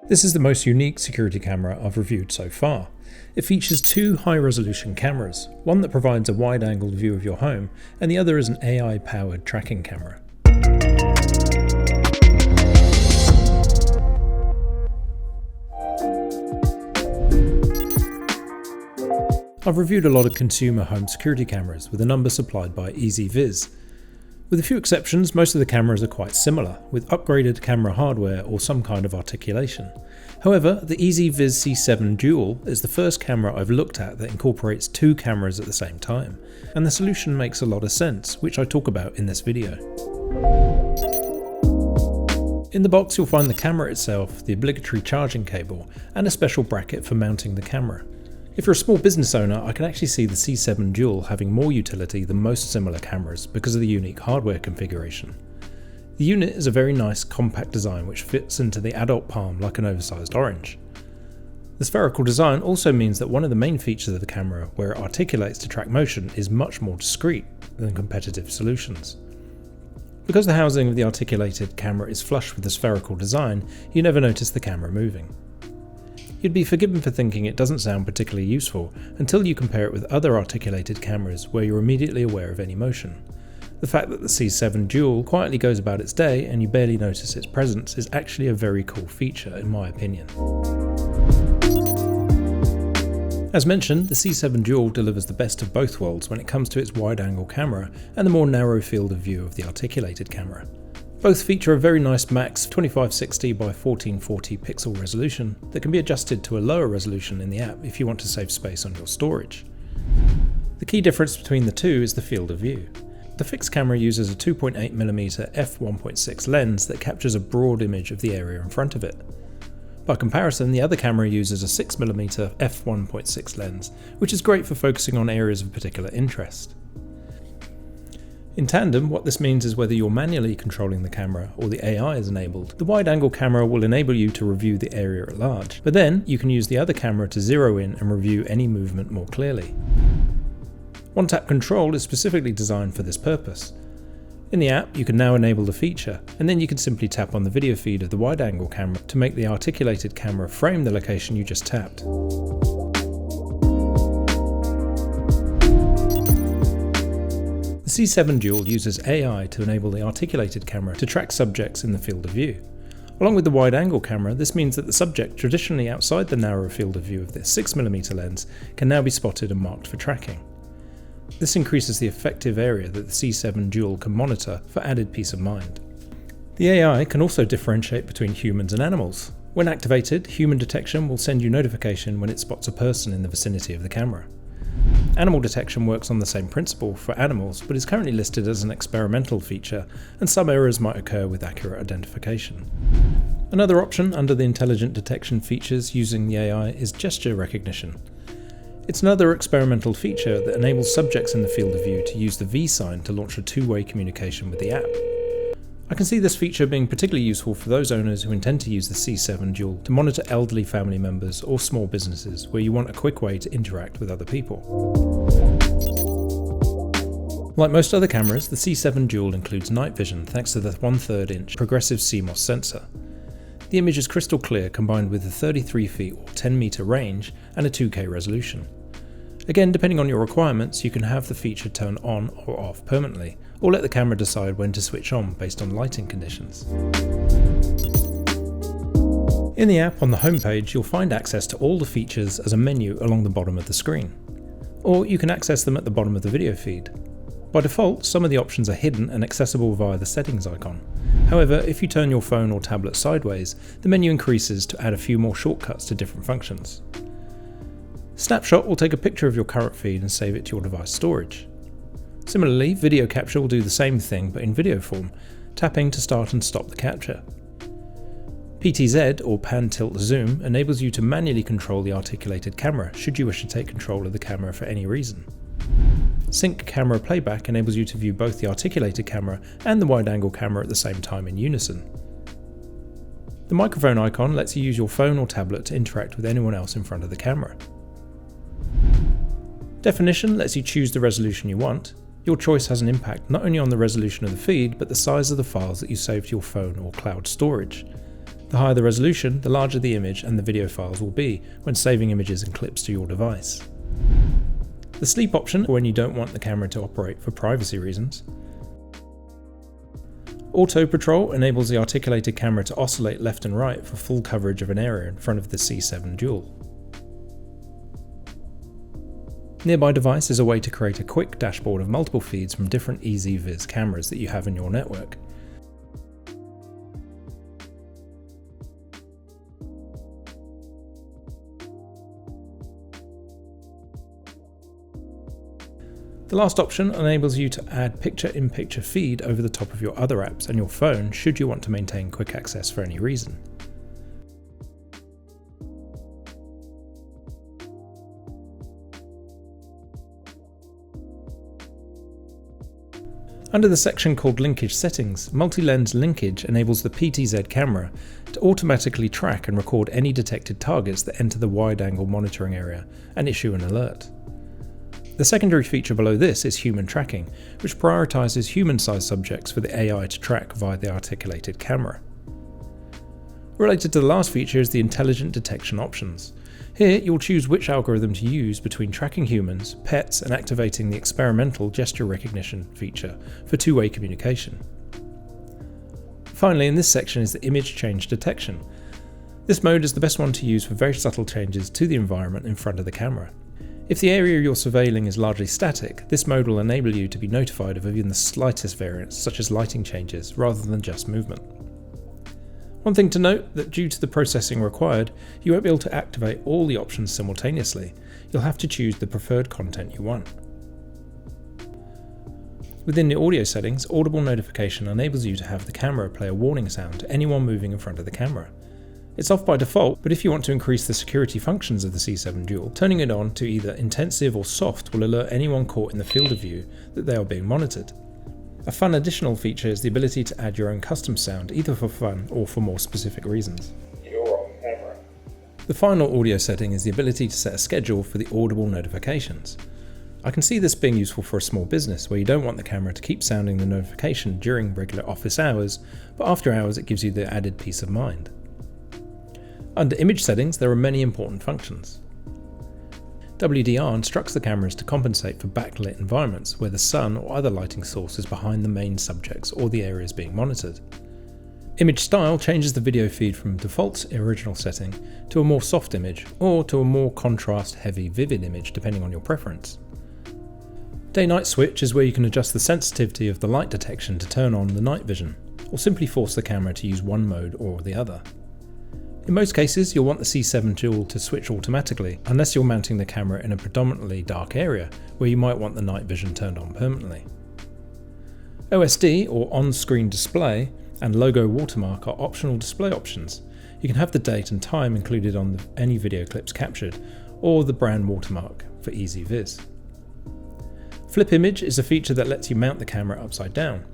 This is the most unique security camera I've reviewed so far. It features two high-resolution cameras, one that provides a wide-angled view of your home, and the other is an AI-powered tracking camera. I've reviewed a lot of consumer home security cameras with a number supplied by EZVIZ. With a few exceptions, most of the cameras are quite similar, with upgraded camera hardware or some kind of articulation. However, the EZVIZ C7 Dual is the first camera I've looked at that incorporates two cameras at the same time, and the solution makes a lot of sense, which I talk about in this video. In the box you'll find the camera itself, the obligatory charging cable, and a special bracket for mounting the camera. If you're a small business owner, I can actually see the C7 Dual having more utility than most similar cameras because of the unique hardware configuration. The unit is a very nice compact design which fits into the adult palm like an oversized orange. The spherical design also means that one of the main features of the camera, where it articulates to track motion, is much more discreet than competitive solutions. Because the housing of the articulated camera is flush with the spherical design, you never notice the camera moving. You'd be forgiven for thinking it doesn't sound particularly useful until you compare it with other articulated cameras where you're immediately aware of any motion. The fact that the C7 Dual quietly goes about its day and you barely notice its presence is actually a very cool feature in my opinion. As mentioned, the C7 Dual delivers the best of both worlds when it comes to its wide-angle camera and the more narrow field of view of the articulated camera. Both feature a very nice max 2560 by 1440 pixel resolution that can be adjusted to a lower resolution in the app if you want to save space on your storage. The key difference between the two is the field of view. The fixed camera uses a 2.8mm f1.6 lens that captures a broad image of the area in front of it. By comparison, the other camera uses a 6mm f1.6 lens, which is great for focusing on areas of particular interest. In tandem, what this means is whether you're manually controlling the camera or the AI is enabled, the wide-angle camera will enable you to review the area at large, but then you can use the other camera to zero in and review any movement more clearly. One-tap control is specifically designed for this purpose. In the app, you can now enable the feature, and then you can simply tap on the video feed of the wide-angle camera to make the articulated camera frame the location you just tapped. The C7 Dual uses AI to enable the articulated camera to track subjects in the field of view. Along with the wide-angle camera, this means that the subject traditionally outside the narrower field of view of the 6mm lens can now be spotted and marked for tracking. This increases the effective area that the C7 Dual can monitor for added peace of mind. The AI can also differentiate between humans and animals. When activated, human detection will send you notification when it spots a person in the vicinity of the camera. Animal detection works on the same principle for animals, but is currently listed as an experimental feature, and some errors might occur with accurate identification. Another option under the intelligent detection features using the AI is gesture recognition. It's another experimental feature that enables subjects in the field of view to use the V sign to launch a two-way communication with the app. I can see this feature being particularly useful for those owners who intend to use the C7 Dual to monitor elderly family members or small businesses where you want a quick way to interact with other people. Like most other cameras, the C7 Dual includes night vision thanks to the 1/3 inch progressive CMOS sensor. The image is crystal clear combined with a 33 feet or 10 meter range and a 2K resolution. Again, depending on your requirements, you can have the feature turn on or off permanently, or let the camera decide when to switch on based on lighting conditions. In the app on the homepage, you'll find access to all the features as a menu along the bottom of the screen. Or you can access them at the bottom of the video feed. By default, some of the options are hidden and accessible via the settings icon. However, if you turn your phone or tablet sideways, the menu increases to add a few more shortcuts to different functions. Snapshot will take a picture of your current feed and save it to your device storage. Similarly, video capture will do the same thing but in video form, tapping to start and stop the capture. PTZ or Pan Tilt Zoom enables you to manually control the articulated camera should you wish to take control of the camera for any reason. Sync camera playback enables you to view both the articulated camera and the wide-angle camera at the same time in unison. The microphone icon lets you use your phone or tablet to interact with anyone else in front of the camera. Definition lets you choose the resolution you want. Your choice has an impact not only on the resolution of the feed, but the size of the files that you save to your phone or cloud storage. The The higher the resolution, the larger the image and the video files will be when saving images and clips to your device. The sleep option, when you don't want the camera to operate for privacy reasons. Auto Patrol enables the articulated camera to oscillate left and right for full coverage of an area in front of the C7 Dual. Nearby Device is a way to create a quick dashboard of multiple feeds from different EZVIZ cameras that you have in your network. The last option enables you to add picture-in-picture feed over the top of your other apps and your phone should you want to maintain quick access for any reason. Under the section called Linkage Settings, Multi-Lens Linkage enables the PTZ camera to automatically track and record any detected targets that enter the wide-angle monitoring area and issue an alert. The secondary feature below this is human tracking, which prioritizes human-sized subjects for the AI to track via the articulated camera. Related to the last feature is the intelligent detection options. Here you'll choose which algorithm to use between tracking humans, pets, and activating the experimental gesture recognition feature for two-way communication. Finally, in this section is the image change detection. This mode is the best one to use for very subtle changes to the environment in front of the camera. If the area you're surveilling is largely static, this mode will enable you to be notified of even the slightest variance, such as lighting changes, rather than just movement. One thing to note that due to the processing required, you won't be able to activate all the options simultaneously. You'll have to choose the preferred content you want. Within the audio settings, audible notification enables you to have the camera play a warning sound to anyone moving in front of the camera. It's off by default, but if you want to increase the security functions of the C7 Dual, turning it on to either intensive or soft will alert anyone caught in the field of view that they are being monitored. A fun additional feature is the ability to add your own custom sound, either for fun or for more specific reasons. You're on camera. The final audio setting is the ability to set a schedule for the audible notifications. I can see this being useful for a small business where you don't want the camera to keep sounding the notification during regular office hours, but after hours it gives you the added peace of mind. Under image settings, there are many important functions. WDR instructs the cameras to compensate for backlit environments where the sun or other lighting source is behind the main subjects or the areas being monitored. Image style changes the video feed from default's original setting to a more soft image or to a more contrast-heavy vivid image depending on your preference. Day-night switch is where you can adjust the sensitivity of the light detection to turn on the night vision, or simply force the camera to use one mode or the other. In most cases, you'll want the C7 Dual to switch automatically, unless you're mounting the camera in a predominantly dark area, where you might want the night vision turned on permanently. OSD, or on-screen display, and logo watermark are optional display options. You can have the date and time included on any video clips captured, or the brand watermark for EZVIZ. Flip image is a feature that lets you mount the camera upside down.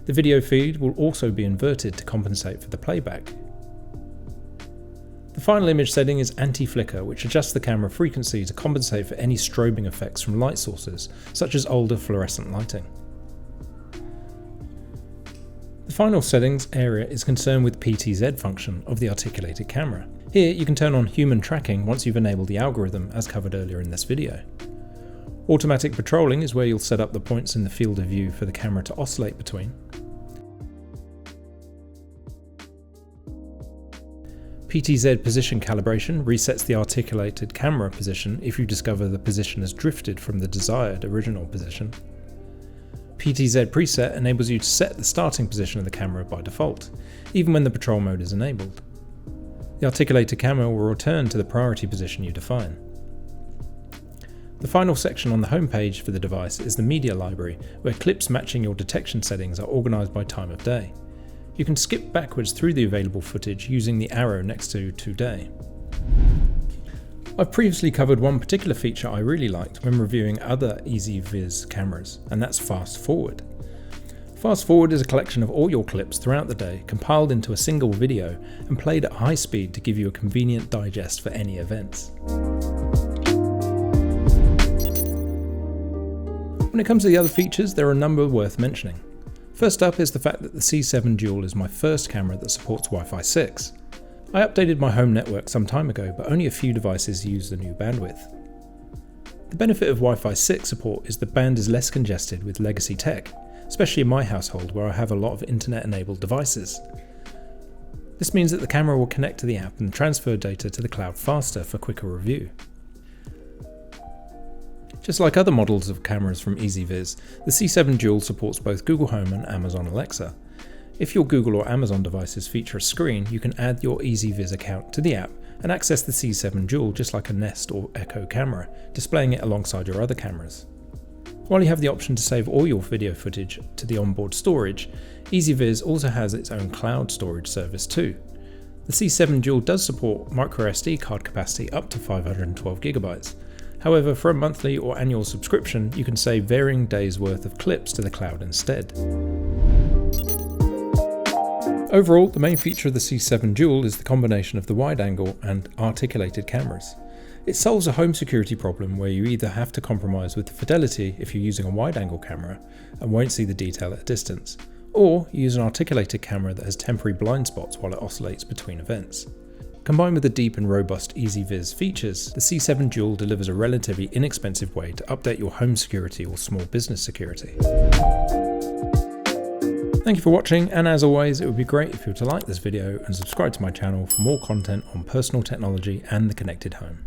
The video feed will also be inverted to compensate for the playback. The final image setting is anti-flicker, which adjusts the camera frequency to compensate for any strobing effects from light sources, such as older fluorescent lighting. The final settings area is concerned with PTZ function of the articulated camera. Here you can turn on human tracking once you've enabled the algorithm as covered earlier in this video. Automatic patrolling is where you'll set up the points in the field of view for the camera to oscillate between. PTZ position calibration resets the articulated camera position if you discover the position has drifted from the desired original position. PTZ preset enables you to set the starting position of the camera by default, even when the patrol mode is enabled. The articulated camera will return to the priority position you define. The final section on the home page for the device is the media library, where clips matching your detection settings are organised by time of day. You can skip backwards through the available footage using the arrow next to Today. I've previously covered one particular feature I really liked when reviewing other EZVIZ cameras, and that's Fast Forward. Fast Forward is a collection of all your clips throughout the day compiled into a single video and played at high speed to give you a convenient digest for any events. When it comes to the other features, there are a number worth mentioning. First up is the fact that the C7 Dual is my first camera that supports Wi-Fi 6. I updated my home network some time ago, but only a few devices use the new bandwidth. The benefit of Wi-Fi 6 support is the band is less congested with legacy tech, especially in my household where I have a lot of internet-enabled devices. This means that the camera will connect to the app and transfer data to the cloud faster for quicker review. Just like other models of cameras from EZVIZ, the C7 Dual supports both Google Home and Amazon Alexa. If your Google or Amazon devices feature a screen, you can add your EZVIZ account to the app and access the C7 Dual just like a Nest or Echo camera, displaying it alongside your other cameras. While you have the option to save all your video footage to the onboard storage, EZVIZ also has its own cloud storage service too. The C7 Dual does support microSD card capacity up to 512GB. However, for a monthly or annual subscription, you can save varying days' worth of clips to the cloud instead. Overall, the main feature of the C7 Dual is the combination of the wide-angle and articulated cameras. It solves a home security problem where you either have to compromise with the fidelity if you're using a wide-angle camera and won't see the detail at a distance, or you use an articulated camera that has temporary blind spots while it oscillates between events. Combined with the deep and robust EZVIZ features, the C7 Dual delivers a relatively inexpensive way to update your home security or small business security. Thank you for watching, and as always, it would be great if you were to like this video and subscribe to my channel for more content on personal technology and the connected home.